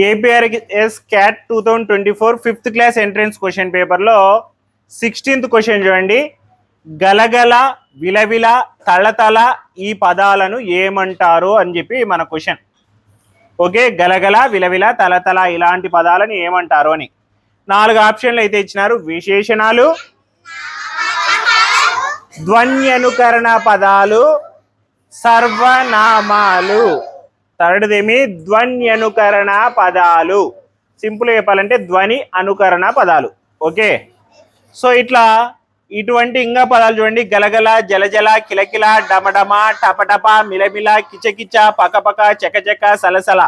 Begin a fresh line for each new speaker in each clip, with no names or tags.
APRS cat 2024 5th class entrance question పేపర్లో 16th question చూడండి. గలగల, విలవిల, తళతళ ఈ పదాలను ఏమంటారు అని చెప్పి మన క్వశ్చన్. ఓకే, గలగల, విలవిల, తళతళ ఇలాంటి పదాలను ఏమంటారు అని 4 ఆప్షన్లు అయితే ఇచ్చినారు. విశేషణాలు, ధ్వన్యనుకరణ పదాలు, సర్వనామాలు. థర్డ్దేమి ధ్వన్యనుకరణ పదాలు. సింపుల్ చెప్పాలంటే ధ్వని అనుకరణ పదాలు. ఓకే, సో ఇటువంటి ఇంకా పదాలు చూడండి. గలగల, జలజల, కిలకిల, డమడమ, టపటప, మిలమిల, కిచకిచ, పకపక, చకచక, సలసల.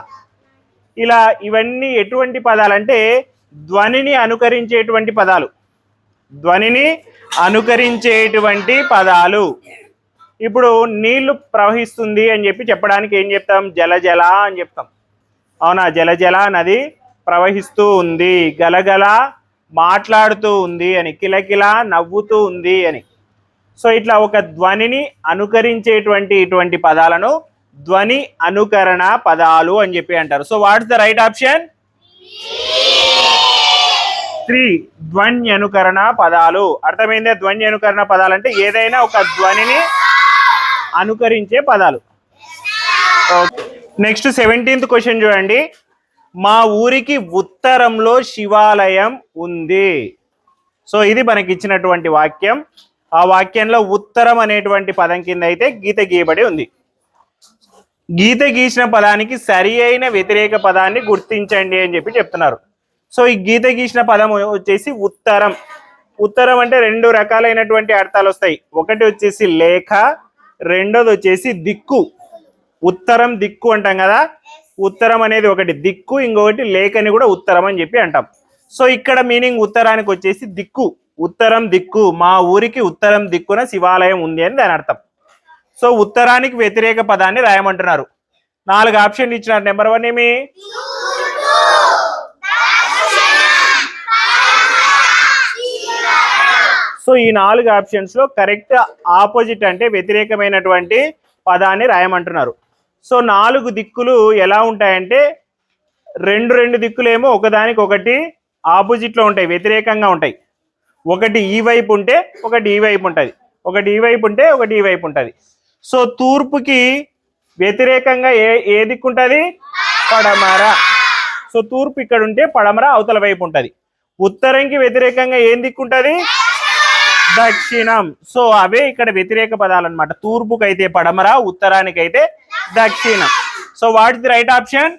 ఇవన్నీ ఎటువంటి పదాలంటే ధ్వనిని అనుకరించేటువంటి పదాలు. ధ్వనిని అనుకరించేటువంటి పదాలు. ఇప్పుడు నీళ్లు ప్రవహిస్తుంది అని చెప్పడానికి ఏం చెప్తాం? జలజల అని చెప్తాం. అవునా? జలజల నది ప్రవహిస్తూ ఉంది. గలగల మాట్లాడుతూ ఉంది అని, కిలకిల నవ్వుతూ ఉంది అని. సో ఒక ధ్వనిని అనుకరించేటువంటి ఇటువంటి పదాలను ధ్వని అనుకరణ పదాలు అని చెప్పి అంటారు. So what's the right option? 3 ధ్వని అనుకరణ పదాలు. అర్థమైందే? ధ్వని అనుకరణ పదాలు అంటే ఏదైనా ఒక ధ్వనిని అనుకరించే పదాలు. నెక్స్ట్ 17th క్వశ్చన్ చూడండి. మా ఊరికి ఉత్తరంలో శివాలయం ఉంది. సో ఇది మనకి ఇచ్చినటువంటి వాక్యం. ఆ వాక్యంలో ఉత్తరం అనేటువంటి పదం కింద అయితే గీత గీయబడి ఉంది. గీత గీసిన పదానికి సరి అయిన వ్యతిరేక పదాన్ని గుర్తించండి అని చెప్పి చెప్తున్నారు. సో ఈ గీత గీసిన పదం వచ్చేసి ఉత్తరం. ఉత్తరం అంటే 2 రకాలైనటువంటి అర్థాలు వస్తాయి. ఒకటి వచ్చేసి లేఖ, రెండోది వచ్చేసి దిక్కు. ఉత్తరం దిక్కు అంటాం కదా. ఉత్తరం అనేది ఒకటి దిక్కు, ఇంకొకటి లేఖని కూడా ఉత్తరం అని చెప్పి అంటాం. సో ఇక్కడ మీనింగ్ ఉత్తరానికి వచ్చేసి దిక్కు. ఉత్తరం దిక్కు. మా ఊరికి ఉత్తరం దిక్కున శివాలయం ఉంది అని దాని అర్థం. సో ఉత్తరానికి వ్యతిరేక పదాన్ని రాయమంటున్నారు. 4 ఆప్షన్లు ఇచ్చినారు. నెంబర్ 1 ఏమి? సో ఈ 4 ఆప్షన్స్ లో కరెక్ట్ ఆపోజిట్ అంటే వ్యతిరేకమైనటువంటి పదాన్ని రాయమంటున్నారు. సో 4 దిక్కులు ఎలా ఉంటాయంటే 2 దిక్కులేమో ఒకదానికి ఒకటి ఆపోజిట్ లో ఉంటాయి, వ్యతిరేకంగా ఉంటాయి. ఒకటి ఈ వైపు ఉంటే ఒకటి ఈ వైపు ఉంటుంది, ఒకటి ఈ వైపు ఉంటే ఒకటి ఈ వైపు ఉంటుంది. సో తూర్పుకి వ్యతిరేకంగా ఏ దిక్కు ఉంటుంది? పడమర. సో తూర్పు ఇక్కడ ఉంటే పడమర అవతల వైపు ఉంటుంది. ఉత్తరంకి వ్యతిరేకంగా ఏం దిక్కు ఉంటుంది? దక్షిణం. సో అవే ఇక్కడ వ్యతిరేక పదాలు అనమాట. తూర్పుకైతే పడమర, ఉత్తరానికైతే దక్షిణం. So what is the right option?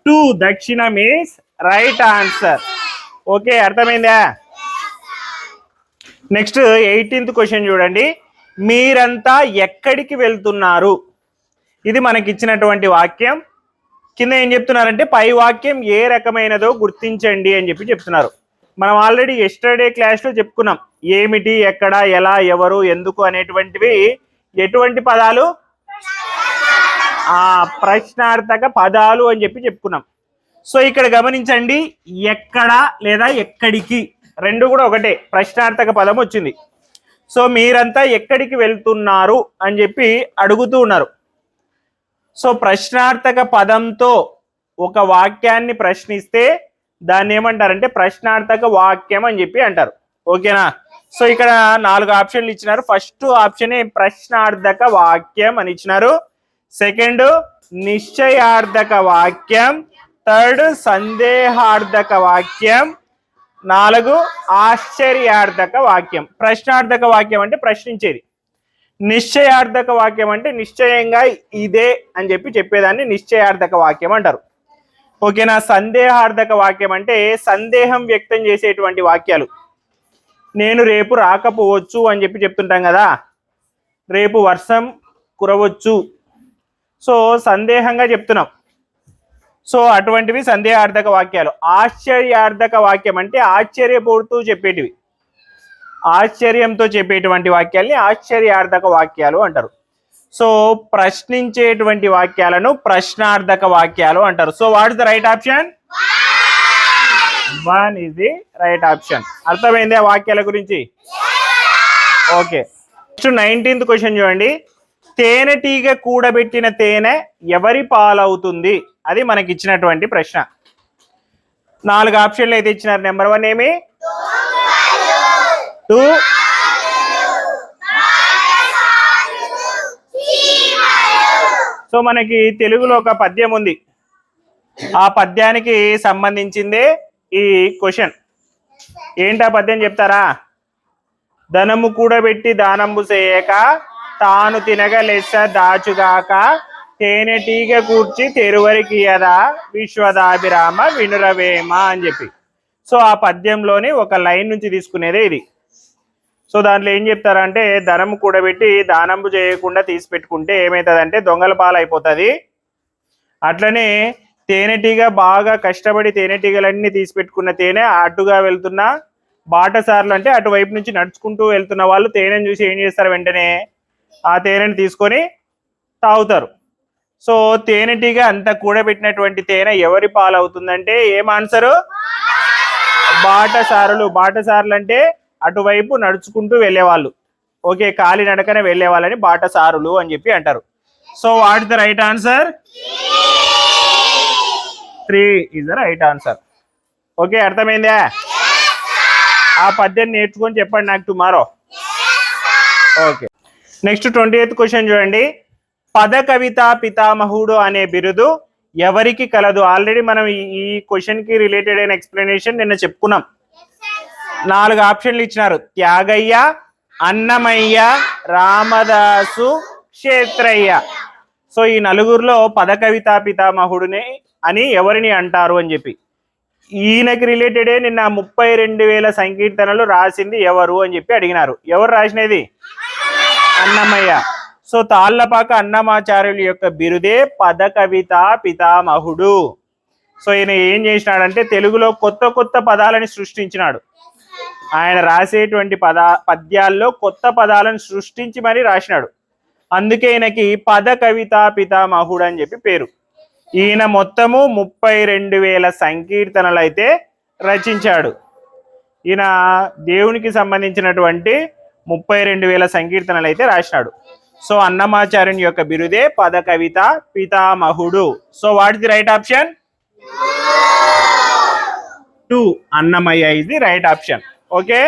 2 దక్షిణం ఈస్ రైట్ ఆన్సర్. ఓకే, అర్థమైందా? నెక్స్ట్ 18th క్వశ్చన్ చూడండి. మీరంతా ఎక్కడికి వెళ్తున్నారు? ఇది మనకి ఇచ్చినటువంటి వాక్యం. కింద ఏం చెప్తున్నారంటే పై వాక్యం ఏ రకమైనదో గుర్తించండి అని చెప్పి చెప్తున్నారు. మనం ఆల్రెడీ ఎస్టర్డే క్లాస్లో చెప్పుకున్నాం. ఏమిటి, ఎక్కడ, ఎలా, ఎవరు, ఎందుకు అనేటువంటివి ఎటువంటి పదాలు? ప్రశ్నార్థక పదాలు అని చెప్పి చెప్పుకున్నాం. సో ఇక్కడ గమనించండి, ఎక్కడ లేదా ఎక్కడికి 2 కూడా ఒకటే ప్రశ్నార్థక పదం వచ్చింది. సో మీరంతా ఎక్కడికి వెళ్తున్నారు అని చెప్పి అడుగుతూ ఉన్నారు. సో ప్రశ్నార్థక పదంతో ఒక వాక్యాన్ని ప్రశ్నిస్తే దాన్ని ఏమంటారంటే ప్రశ్నార్థక వాక్యం అని చెప్పి అంటారు. ఓకేనా? సో ఇక్కడ 4 ఆప్షన్లు ఇచ్చినారు. ఫస్ట్ ఆప్షన్ ప్రశ్నార్థక వాక్యం అని ఇచ్చినారు. సెకండ్ నిశ్చయార్థక వాక్యం. థర్డ్ సందేహార్థక వాక్యం. 4 ఆశ్చర్యార్థక వాక్యం. ప్రశ్నార్థక వాక్యం అంటే ప్రశ్నించేది. నిశ్చయార్థక వాక్యం అంటే నిశ్చయంగా ఇదే అని చెప్పేదాన్ని నిశ్చయార్థక వాక్యం అంటారు. ఓకేనా? సందేహార్థక వాక్యం అంటే సందేహం వ్యక్తం చేసేటువంటి వాక్యాలు. నేను రేపు రాకపోవచ్చు అని చెప్తుంటాం కదా. రేపు వర్షం కురవచ్చు. సో సందేహంగా చెప్తున్నాం. సో అటువంటివి సందేహార్థక వాక్యాలు. ఆశ్చర్యార్థక వాక్యం అంటే ఆశ్చర్యపోతూ చెప్పేటివి. ఆశ్చర్యంతో చెప్పేటువంటి వాక్యాల్ని ఆశ్చర్యార్థక వాక్యాలు అంటారు. సో ప్రశ్నించేటువంటి వాక్యాలను ప్రశ్నార్థక వాక్యాలు అంటారు. So what is the right option? 1 is the right option. అర్థమైంది ఆ వాక్యాల గురించి? ఓకే, నెక్స్ట్ 19th క్వశ్చన్ చూడండి. తేనెటీగ కూడబెట్టిన తేనె ఎవరి పాలవుతుంది? అది మనకి ఇచ్చినటువంటి ప్రశ్న. 4 ఆప్షన్లు అయితే ఇచ్చినారు. నెంబర్ 1 ఏమి? 2, సో మనకి తెలుగులో ఒక పద్యం ఉంది, ఆ పద్యానికి సంబంధించిందే ఈ క్వశ్చన్. ఏంటా పద్యం చెప్తారా? ధనము కూడబెట్టి దానంబు చేయక తాను తినగ లెస్స దాచుగాక తేనెటీగ కూర్చి తెరువరికియదా విశ్వదాభిరామ వినురవేమ అని చెప్పి. సో ఆ పద్యంలోని ఒక లైన్ నుంచి తీసుకునేదే ఇది. సో దాంట్లో ఏం చెప్తారంటే, ధనము కూడబెట్టి దానంబు చేయకుండా తీసి పెట్టుకుంటే ఏమవుతుందంటే దొంగల పాలైపోతుంది. అట్లనే తేనెటీగ బాగా కష్టపడి తేనెటీగలన్నీ తీసి పెట్టుకున్న తేనె అటుగా వెళ్తున్న బాటసార్లు, అంటే అటువైపు నుంచి నడుచుకుంటూ వెళ్తున్న వాళ్ళు తేనెను చూసి ఏం చేస్తారు, వెంటనే ఆ తేనెని తీసుకొని తాగుతారు. సో తేనెటీగ అంత కూడబెట్టినటువంటి తేనె ఎవరి పాలవుతుందంటే ఏం ఆన్సరు? బాటసారులు. బాటసారులు అంటే అటువైపు నడుచుకుంటూ వెళ్ళేవాళ్ళు. ఓకే, కాలినడకనే వెళ్ళే వాళ్ళని బాటసారులు అని చెప్పి అంటారు. So what is the right answer? 3 is the right answer. Okay, అర్థమైందా? ఆ పద్యం నేర్చుకొని చెప్పండి నాకు tomorrow. Okay, next 28th question చూడండి. పద కవిత పితామహుడు అనే బిరుదు ఎవరికి కలదు? ఆల్రెడీ మనం ఈ క్వశ్చన్ కి రిలేటెడ్ అయిన ఎక్స్ప్లెనేషన్ నిన్న చెప్పుకున్నాం. 4 ఆప్షన్లు ఇచ్చినారు: త్యాగయ్య, అన్నమయ్య, రామదాసు, క్షేత్రయ్య. సో ఈ నలుగురిలో పద కవిత పితామహుడుని అని ఎవరిని అంటారు అని చెప్పి, ఈయనకి రిలేటెడే నిన్న 32,000 సంకీర్తనలు రాసింది ఎవరు అని చెప్పి అడిగినారు. ఎవరు రాసినది? అన్నమయ్య. సో తాళ్లపాక అన్నమాచార్యుల యొక్క బిరుదే పద కవిత పితామహుడు. సో ఈయన ఏం చేసినాడంటే తెలుగులో కొత్త కొత్త పదాలని సృష్టించినాడు. ఆయన రాసేటువంటి పద్యాల్లో కొత్త పదాలను సృష్టించి మరీ రాసినాడు. అందుకే ఈయనకి పద కవిత పితామహుడు అని చెప్పి పేరు. ఈయన మొత్తము 32,000 సంకీర్తనలు అయితే రచించాడు. ఈయన దేవునికి సంబంధించినటువంటి 32,000 సంకీర్తనలు అయితే రాసినాడు. సో అన్నమాచార్యుని యొక్క బిరుదే పద కవిత పితామహుడు. So what is the right option? 2, Annamayya is the right option. Okay.